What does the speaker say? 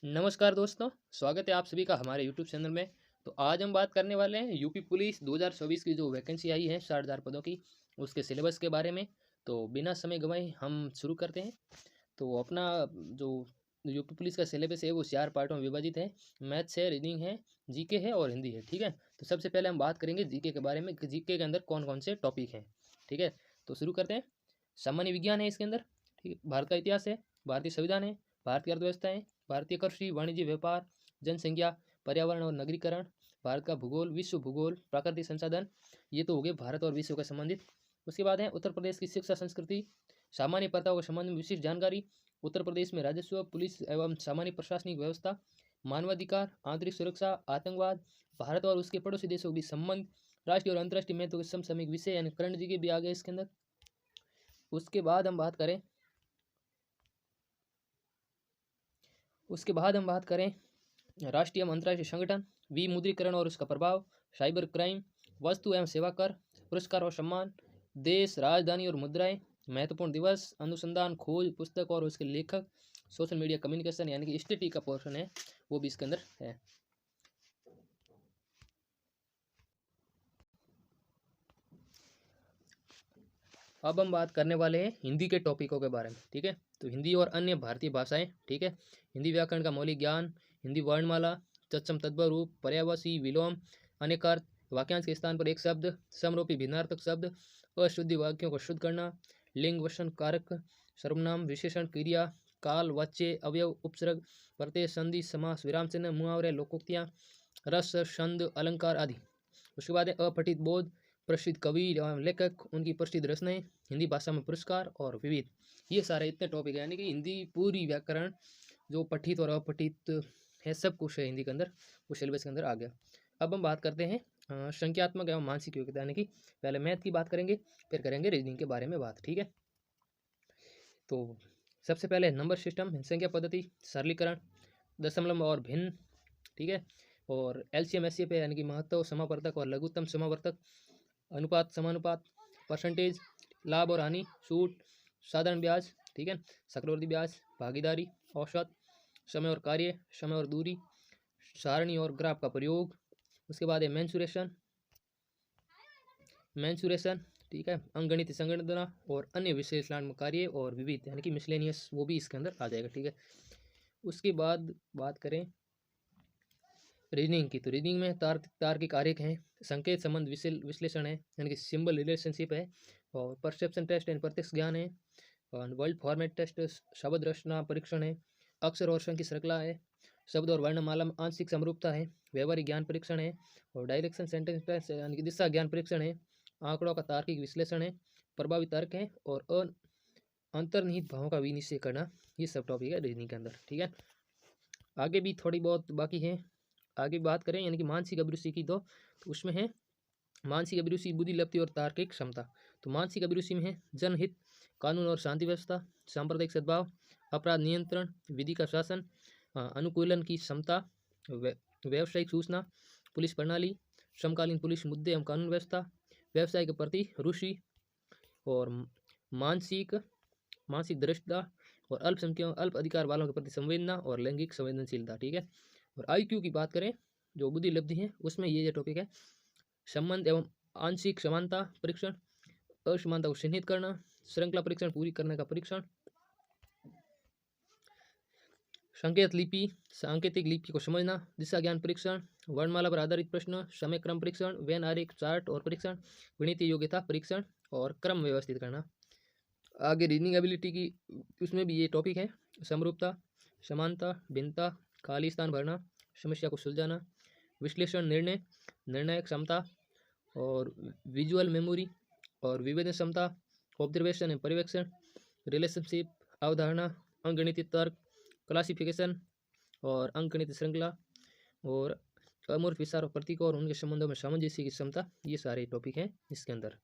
नमस्कार दोस्तों, स्वागत है आप सभी का हमारे यूट्यूब चैनल में। तो आज हम बात करने वाले हैं यूपी पुलिस 2024 की जो वैकेंसी आई है 60,000 पदों की, उसके सिलेबस के बारे में। तो बिना समय गंवाए हम शुरू करते हैं। तो अपना जो यूपी पुलिस का सिलेबस है वो 4 पार्टों में विभाजित है। मैथ्स है, रीजनिंग है, जीके है और हिंदी है। ठीक है, तो सबसे पहले हम बात करेंगे जीके के बारे में कि जीके के अंदर कौन कौन से टॉपिक हैं। ठीक है, तो शुरू करते हैं। सामान्य विज्ञान है इसके अंदर। ठीक है, भारत का इतिहास है, भारतीय संविधान है, भारत की अर्थव्यवस्था है, भारतीय कृषि, वाणिज्य, व्यापार, जनसंख्या, पर्यावरण और नगरीकरण, भारत का भूगोल, विश्व भूगोल, प्राकृतिक संसाधन। ये तो हो गए भारत और विश्व के संबंधित। उसके बाद है उत्तर प्रदेश की शिक्षा संस्कृति, सामान्य प्रथाओं के संबंध में विशिष्ट जानकारी, उत्तर प्रदेश में राजस्व, पुलिस एवं सामान्य प्रशासनिक व्यवस्था, मानवाधिकार, आंतरिक सुरक्षा, आतंकवाद, भारत और उसके पड़ोसी देशों के बीच संबंध, राष्ट्रीय और अंतर्राष्ट्रीय महत्व के समसामयिक विषय यानी करंट जी के भी आ गए इसके अंदर। उसके बाद हम बात करें राष्ट्रीय एवं अंतर्राष्ट्रीय संगठन, विमुद्रीकरण और उसका प्रभाव, साइबर क्राइम, वस्तु एवं सेवा कर, पुरस्कार और सम्मान, देश, राजधानी और मुद्राएं, महत्वपूर्ण दिवस, अनुसंधान, खोज, पुस्तक और उसके लेखक, सोशल मीडिया कम्युनिकेशन यानी कि स्टेटी का पोर्शन है वो भी इसके अंदर है। अब हम बात करने वाले हैं हिंदी के टॉपिकों के बारे में। ठीक है, तो हिंदी और अन्य भारतीय भाषाएं। ठीक है, हिंदी व्याकरण का मौलिक ज्ञान, हिंदी वर्णमाला, तत्सम तद्भव रूप, पर्यायवाची, विलोम, अनेकार्थ, वाक्यांश के स्थान पर एक शब्द, समरूपी भिन्नार्थक शब्द, अशुद्धि वाक्यों को शुद्ध करना, लिंग वचन कारक, सर्वनाम, विशेषण, क्रिया, काल, वाच्य, अवयव, उपसर्ग, प्रत्यय, संधि, समास, विराम चिन्ह, मुहावरे, लोकोक्तियां, रस, छंद, अलंकार आदि। उसके बाद है अपठित बोध, प्रसिद्ध कवि एवं लेखक, उनकी प्रसिद्ध रचनाएं, हिंदी भाषा में पुरस्कार और विविध। ये सारे इतने टॉपिक है, यानी कि हिंदी पूरी व्याकरण जो पठित और अपठित है सब कुछ है हिंदी के अंदर, वो सिलेबस के अंदर आ गया। अब हम बात करते हैं संख्यात्मक एवं मानसिक योग्यता, यानी कि पहले मैथ की बात करेंगे, फिर करेंगे रीजनिंग के बारे में बात। ठीक है, तो सबसे पहले नंबर सिस्टम, संख्या पद्धति, सरलीकरण, दशमलव और भिन्न। ठीक है, और एलसीएम एससीएफ है यानी कि महत्व, समावर्तक और लघुत्तम समावर्तक, अनुपात, समानुपात, परसेंटेज, लाभ और हानि, सूट, साधारण ब्याज। ठीक है, चक्रवर्ती ब्याज, भागीदारी, औसत, समय और कार्य, समय और दूरी, सारणी और ग्राफ का प्रयोग। उसके बाद है मैंसुरेशन। ठीक है, अंकगणित संगणना और अन्य विशेषणात्मक कार्य और विविध यानी कि मिसलेनियस, वो भी इसके अंदर आ जाएगा। ठीक है, उसके बाद बात करें रीजनिंग की, तो रीजनिंग में तार्किक आरेख है, संकेत संबंध विश्लेषण है यानी कि सिंबल रिलेशनशिप है, और परसेप्शन टेस्ट एंड प्रत्यक्ष ज्ञान है, और वर्ल्ड फॉर्मेट टेस्ट, शब्द रचना परीक्षण है, अक्षर और संख्या श्रृंखला है, शब्द और वर्णमाला में आंशिक समरूपता है, व्यवहारिक ज्ञान परीक्षण है, और डायरेक्शन सेंटेंस टेस्ट यानी कि दिशा ज्ञान परीक्षण है, आंकड़ों का तार्किक विश्लेषण है, प्रभावी तर्क है, और अंतर्निहित भावों का विनिश्चय करना। ये सब टॉपिक है रीजनिंग के अंदर। ठीक है, आगे भी थोड़ी बहुत बाकी है। आगे बात करें यानी कि मानसिक अभिरुचि की, तो उसमें है मानसिक अभिरुचि, बुद्धि लब्धि और तार्किक क्षमता। तो मानसिक अभिरुचि में है जनहित, कानून और शांति व्यवस्था, सांप्रदायिक सद्भाव, अपराध नियंत्रण, विधि का शासन, अनुकूलन की क्षमता, व्यावसायिक सूचना, पुलिस प्रणाली, समकालीन पुलिस मुद्दे एवं कानून व्यवस्था, व्यवसाय के प्रति रुचि, और मानसिक मानसिक दृष्टता, और अल्पसंख्यक अल्प अधिकार वालों के प्रति संवेदना और लैंगिक संवेदनशीलता। ठीक है, और आईक्यू की बात करें जो बुद्धि लब्धि है, उसमें ये टॉपिक है संबंध एवं आंशिक समानता परीक्षण, असमानता को चिन्हित करना, श्रृंखला परीक्षण पूरी करने का परीक्षण, संकेत लिपि, सांकेतिक लिपि को समझना, दिशा ज्ञान परीक्षण, वर्णमाला पर आधारित प्रश्न, समय क्रम परीक्षण, वेन आरेख चार्ट और परीक्षण, गणितीय योग्यता परीक्षण और क्रम व्यवस्थित करना। आगे रीजनिंग एबिलिटी की, उसमें भी ये टॉपिक है समरूपता, समानता, भिन्नता, खाली स्थान भरना, समस्या को सुलझाना, विश्लेषण, निर्णय, निर्णायक क्षमता, और विजुअल मेमोरी, और विवेचन क्षमता, ऑब्जर्वेशन एंड पर्यवेक्षण, रिलेशनशिप, अवधारणा, अंकगणितीय तर्क, क्लासिफिकेशन और अंकगणित श्रृंखला, और अमूर्त विचार और प्रतीकों और उनके संबंधों में सामंजस्य की क्षमता। ये सारे टॉपिक हैं इसके अंदर।